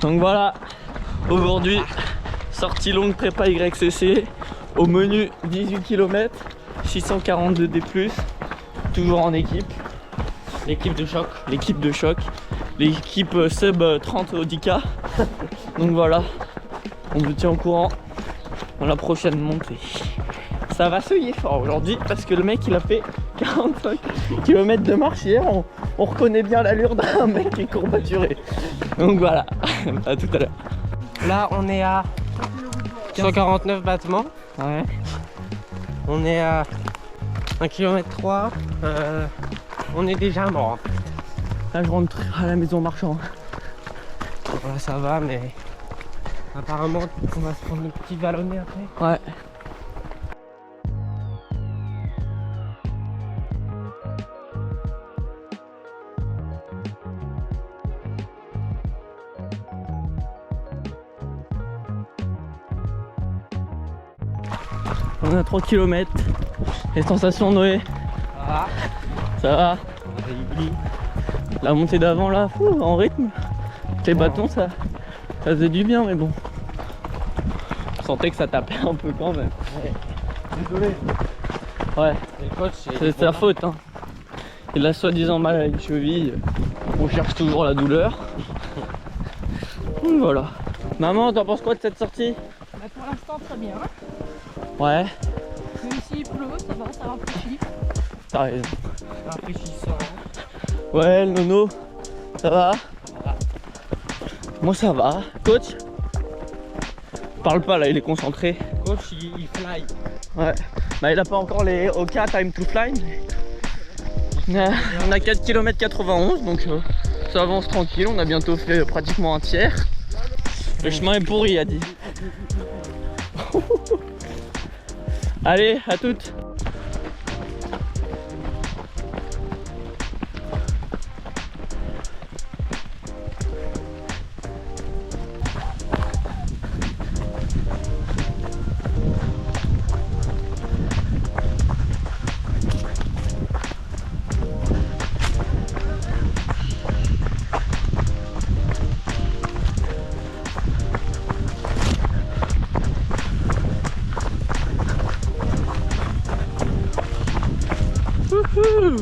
Donc voilà, aujourd'hui, sortie longue prépa YCC, au menu 18 km, 642 D+, toujours en équipe. L'équipe de choc. L'équipe sub 30 au 10K. Donc voilà, on vous tient au courant dans la prochaine montée. Ça va se fort aujourd'hui parce que le mec il a fait 45 km de marche hier. On reconnaît bien l'allure d'un mec qui est courbaturé. Donc voilà, à tout à l'heure. Là on est à 149 battements. Ouais. On est à 1 km 3. On est déjà mort. Là je rentre à la maison marchand. Voilà, ça va, mais apparemment on va se prendre le petit vallonné après. Ouais. On a 3 km. Les sensations, Noé? Ah, Ça va? on a eu La montée d'avant là, fou, en rythme. Les bâtons ça faisait du bien, mais bon. Je sentais que ça tapait un peu quand même. Désolé. Ouais, Et le coach, c'est sa faute hein. Il a soi-disant mal à une cheville. On cherche toujours la douleur. Donc voilà. Maman, t'en penses quoi de cette sortie? Bah pour l'instant très bien. Ouais, Même s'il pleut, ça rafraîchit. t'as raison. rafraîchissant. Ouais, le nono, ça va? Moi ça va. Coach? Parle pas là, il est concentré. Coach, il fly. Ouais. Bah il a pas encore les OK time to fly. On a 4 km 91 donc ça avance tranquille. On a bientôt fait pratiquement un tiers. Le chemin est pourri, a dit. Allez, à toutes. Wouhou.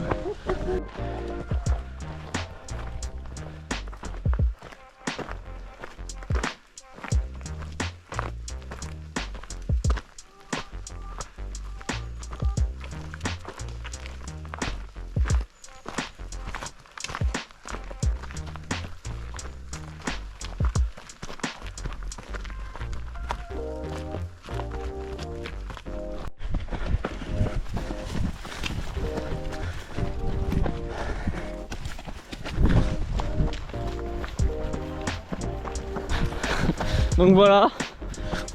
Donc voilà,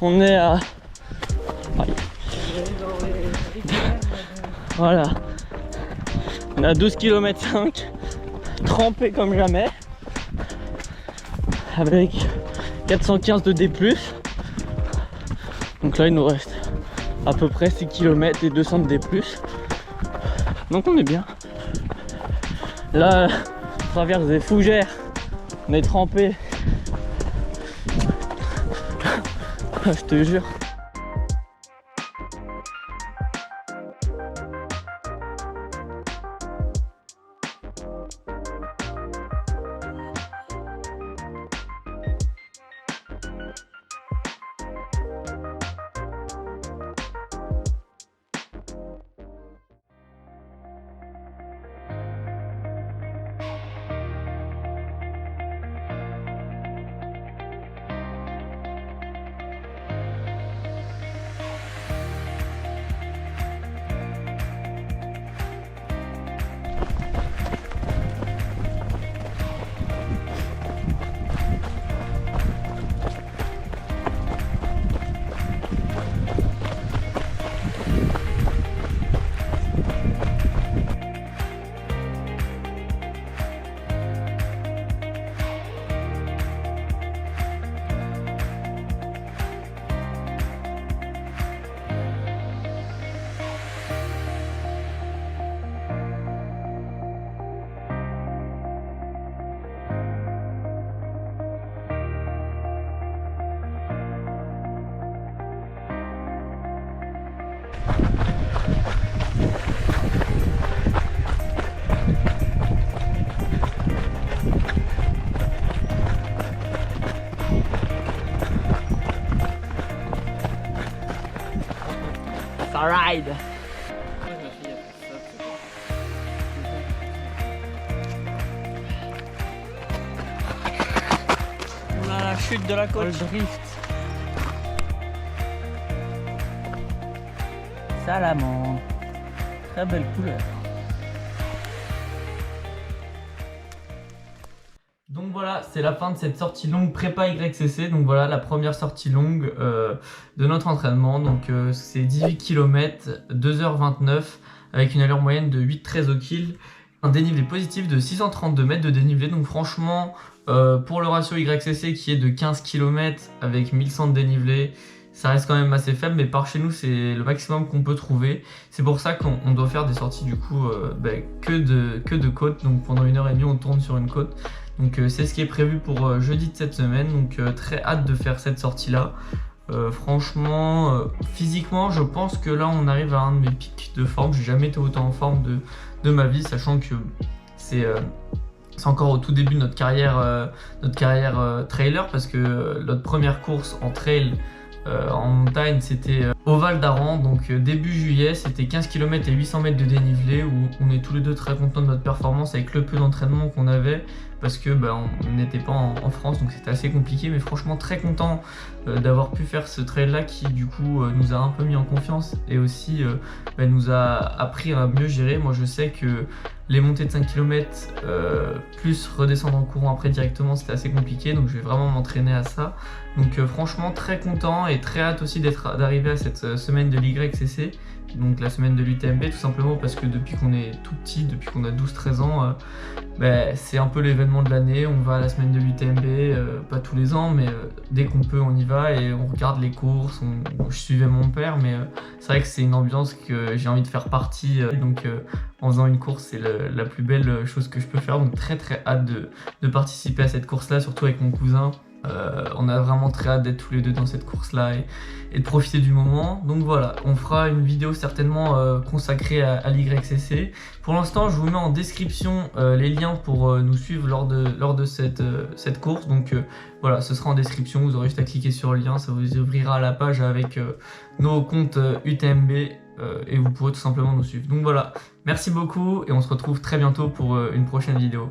on est à... Voilà. On a 12 km 5, trempé comme jamais, avec 415 de D+. Donc là il nous reste à peu près 6 km et 200 de D+. Donc on est bien. Là, on traverse des fougères, on est trempé. Je te jure. Ça ride. On a la chute de la côte. Le drift. Salamandre. Très belle couleur. Donc voilà, c'est la fin de cette sortie longue prépa YCC. Donc voilà, la première sortie longue de notre entraînement. Donc c'est 18 km, 2h29 avec une allure moyenne de 8,13 au kill. Un dénivelé positif de 632 mètres de dénivelé. Donc franchement, pour le ratio YCC qui est de 15 km avec 1100 de dénivelé, ça reste quand même assez faible, mais par chez nous c'est le maximum qu'on peut trouver. C'est pour ça qu'on doit faire des sorties du coup que de côte. Donc pendant 1h30 on tourne sur une côte. Donc c'est ce qui est prévu pour jeudi de cette semaine. Donc très hâte de faire cette sortie là. Franchement, physiquement je pense que là on arrive à un de mes pics de forme. J'ai jamais été autant en forme de ma vie, sachant que c'est encore au tout début de notre carrière trailer, parce que notre première course en trail en montagne c'était au Val d'Aran, donc début juillet, c'était 15 km et 800 mètres de dénivelé où on est tous les deux très contents de notre performance avec le peu d'entraînement qu'on avait, parce que on n'était pas en France, donc c'était assez compliqué, mais franchement très content d'avoir pu faire ce trail là qui du coup nous a un peu mis en confiance et aussi nous a appris à mieux gérer. Moi je sais que les montées de 5 km plus redescendre en courant après directement c'était assez compliqué, donc je vais vraiment m'entraîner à ça. Donc franchement très content et très hâte aussi d'arriver à cette semaine de l'YCC, donc la semaine de l'UTMB, tout simplement parce que depuis qu'on est tout petit, depuis qu'on a 12-13 ans, c'est un peu l'événement de l'année. On va à la semaine de l'UTMB, pas tous les ans, mais dès qu'on peut on y va et on regarde les courses. Je suivais mon père, mais c'est vrai que c'est une ambiance que j'ai envie de faire partie, donc en faisant une course c'est la plus belle chose que je peux faire, donc très hâte de participer à cette course là, surtout avec mon cousin. On a vraiment très hâte d'être tous les deux dans cette course là et de profiter du moment. Donc voilà, on fera une vidéo certainement consacrée à l'YCC. Pour l'instant je vous mets en description les liens pour nous suivre lors de cette course. Donc voilà, ce sera en description, vous aurez juste à cliquer sur le lien, ça vous ouvrira la page avec nos comptes UTMB et vous pourrez tout simplement nous suivre. Donc voilà, merci beaucoup et on se retrouve très bientôt pour une prochaine vidéo.